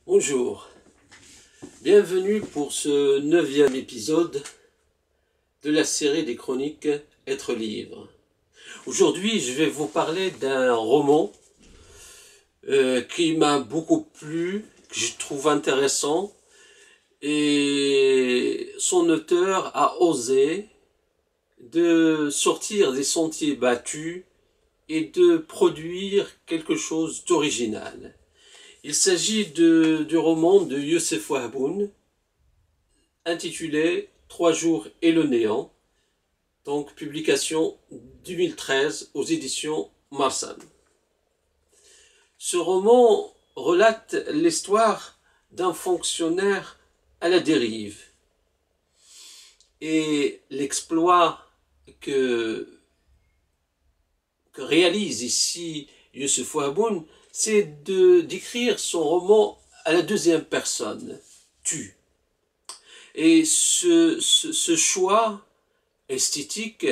Bonjour, bienvenue pour ce 9e épisode de la série des chroniques Être libre. Aujourd'hui, je vais vous parler d'un roman qui m'a beaucoup plu, que je trouve intéressant, et son auteur a osé de sortir des sentiers battus et de produire quelque chose d'original. Il s'agit du roman de Youssef Wahboun, intitulé 3 jours et le néant, donc publication 2013 aux éditions Marsan. Ce roman relate l'histoire d'un fonctionnaire à la dérive et l'exploit que réalise ici Youssef Wahboun, c'est d'écrire son roman à la deuxième personne, tu. Et ce choix esthétique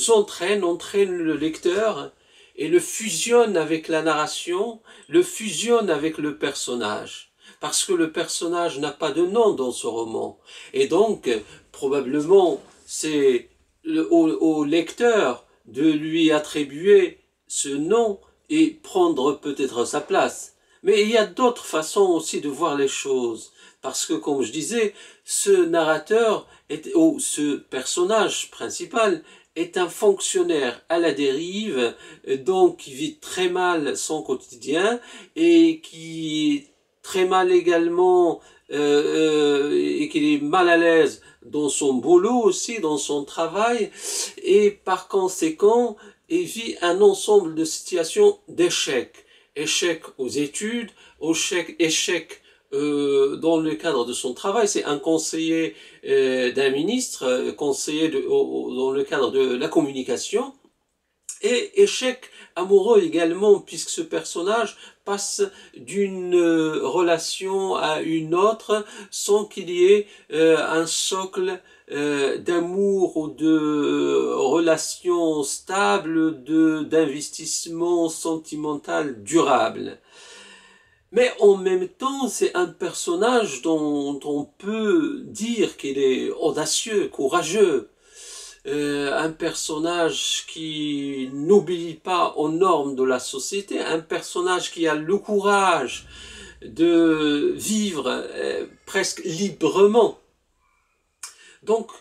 entraîne le lecteur et le fusionne avec la narration, le fusionne avec le personnage. Parce que le personnage n'a pas de nom dans ce roman. Et donc, probablement, c'est au lecteur de lui attribuer ce nom et prendre peut-être sa place. Mais il y a d'autres façons aussi de voir les choses. Parce que, comme je disais, ce narrateur, ou ce personnage principal, est un fonctionnaire à la dérive, donc qui vit très mal son quotidien et qui très mal également et qui est mal à l'aise dans son boulot aussi, dans son travail, et par conséquent, il vit un ensemble de situations d'échec. Échec aux études, échec dans le cadre de son travail, c'est un conseiller d'un ministre, conseiller dans le cadre de la communication, et échec amoureux également, puisque ce personnage passe d'une relation à une autre sans qu'il y ait un socle d'amour ou de relations stables, d'investissement sentimental durable. Mais en même temps, c'est un personnage dont on peut dire qu'il est audacieux, courageux, un personnage qui n'oublie pas aux normes de la société, un personnage qui a le courage de vivre presque librement. Donc,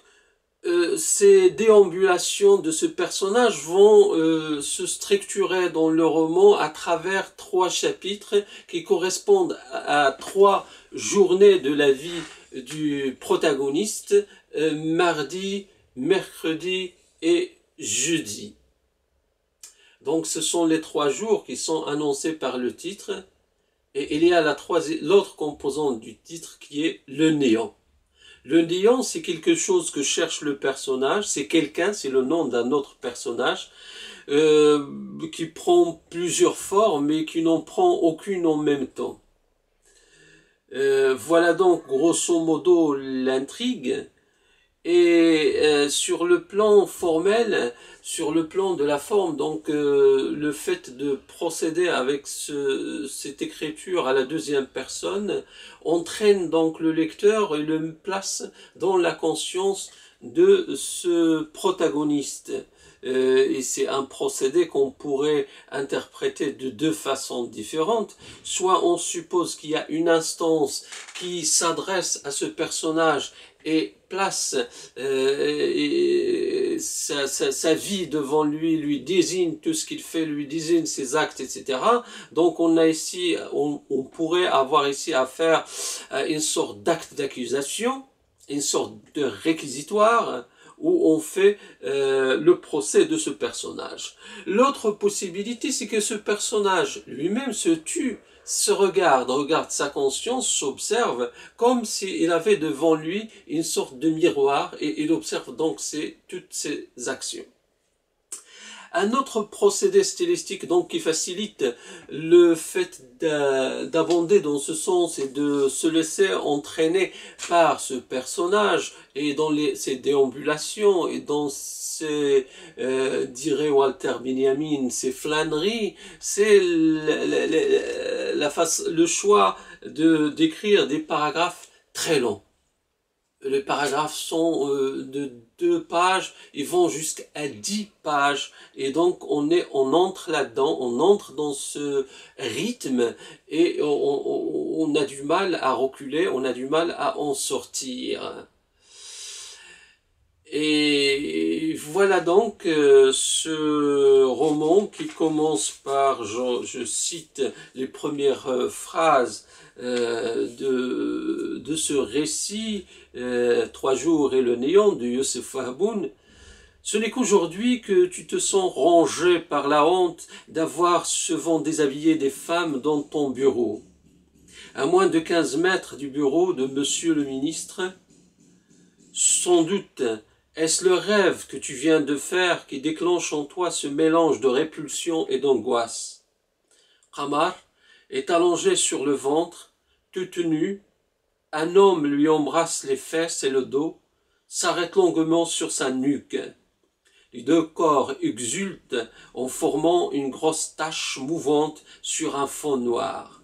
ces déambulations de ce personnage vont se structurer dans le roman à travers 3 chapitres qui correspondent à 3 journées de la vie du protagoniste, mardi, mercredi et jeudi. Donc ce sont les 3 jours qui sont annoncés par le titre, et il y a l'autre composante du titre qui est le néant. Le néant, c'est quelque chose que cherche le personnage, c'est quelqu'un, c'est le nom d'un autre personnage, qui prend plusieurs formes mais qui n'en prend aucune en même temps. Voilà donc grosso modo l'intrigue. Et sur le plan formel, sur le plan de la forme, donc le fait de procéder avec cette écriture à la deuxième personne entraîne donc le lecteur et le place dans la conscience de ce protagoniste. Et c'est un procédé qu'on pourrait interpréter de 2 façons différentes. Soit on suppose qu'il y a une instance qui s'adresse à ce personnage et place sa vie devant lui, lui désigne tout ce qu'il fait, lui désigne ses actes, etc. Donc on pourrait avoir ici affaire à une sorte d'acte d'accusation, une sorte de réquisitoire, où on fait le procès de ce personnage. L'autre possibilité, c'est que ce personnage lui-même se tue, se regarde sa conscience, s'observe, comme s'il avait devant lui une sorte de miroir, et il observe donc toutes ses actions. Un autre procédé stylistique donc qui facilite le fait d'abonder dans ce sens et de se laisser entraîner par ce personnage et dans ses déambulations et dans ses, dirait Walter Benjamin, ses flâneries, c'est le choix d'écrire des paragraphes très longs. Les paragraphes sont de 2 pages, ils vont jusqu'à 10 pages, et donc on entre là-dedans, on entre dans ce rythme, et on a du mal à reculer, on a du mal à en sortir. Et voilà donc ce roman qui commence par, je cite les premières phrases de ce récit, 3 jours et le néant de Youssef Wahboun. Ce n'est qu'aujourd'hui que tu te sens rongé par la honte d'avoir ce vent déshabillé des femmes dans ton bureau. À moins de 15 mètres du bureau de monsieur le ministre, sans doute est-ce le rêve que tu viens de faire qui déclenche en toi ce mélange de répulsion et d'angoisse? Qamar est allongé sur le ventre, toute nue. Un homme lui embrasse les fesses et le dos, s'arrête longuement sur sa nuque. Les 2 corps exultent en formant une grosse tache mouvante sur un fond noir.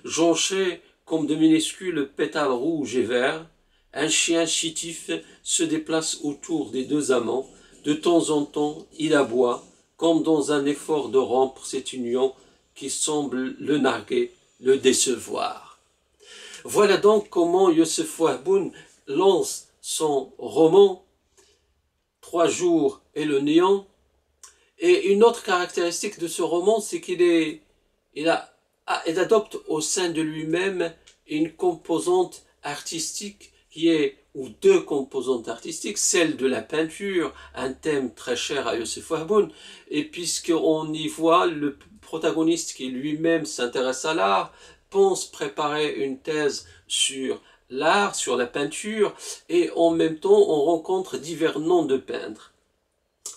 Jonchés comme de minuscules pétales rouges et verts, un chien chétif se déplace autour des 2 amants. De temps en temps, il aboie, comme dans un effort de rompre cette union qui semble le narguer, le décevoir. Voilà donc comment Youssef Wahboun lance son roman 3 jours et le néant. Et une autre caractéristique de ce roman, c'est qu'il adopte au sein de lui-même une composante artistique ou 2 composantes artistiques, celle de la peinture, un thème très cher à Youssef Wahboun, et puisqu'on y voit le protagoniste qui lui-même s'intéresse à l'art, pense préparer une thèse sur l'art, sur la peinture, et en même temps on rencontre divers noms de peintres.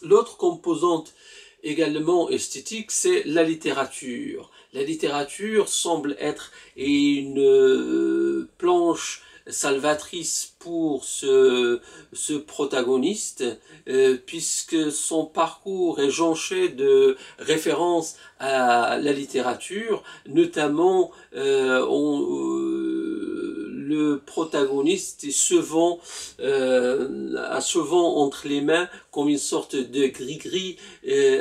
L'autre composante également esthétique, c'est la littérature. La littérature semble être une planche salvatrice pour ce protagoniste, puisque son parcours est jonché de références à la littérature, notamment le protagoniste a souvent entre les mains, comme une sorte de gris-gris,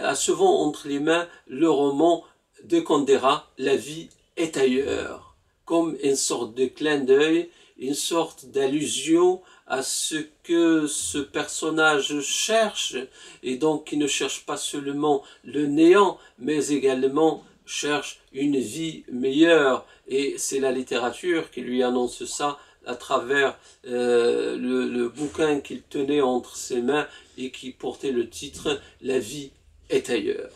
a souvent entre les mains le roman de Kandera, La vie est ailleurs, comme une sorte de clin d'œil, une sorte d'allusion à ce que ce personnage cherche, et donc il ne cherche pas seulement le néant, mais également cherche une vie meilleure, et c'est la littérature qui lui annonce ça à travers le bouquin qu'il tenait entre ses mains et qui portait le titre « La vie est ailleurs ».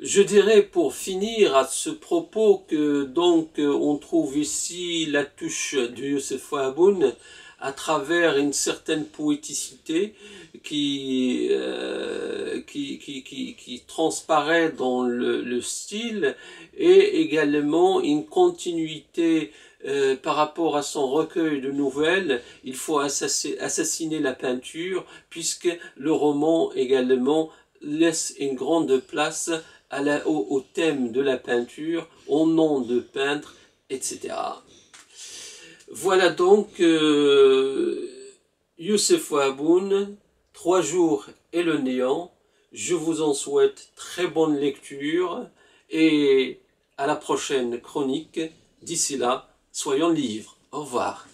Je dirais pour finir à ce propos que donc on trouve ici la touche de Youssef Wahboun à travers une certaine poéticité qui transparaît dans le style, et également une continuité par rapport à son recueil de nouvelles. Il faut assassiner la peinture, puisque le roman également laisse une grande place au thème de la peinture, au nom de peintre, etc. Voilà donc Youssef Wahboun, 3 jours et le néant. Je vous en souhaite très bonne lecture et à la prochaine chronique. D'ici là, soyons libres. Au revoir.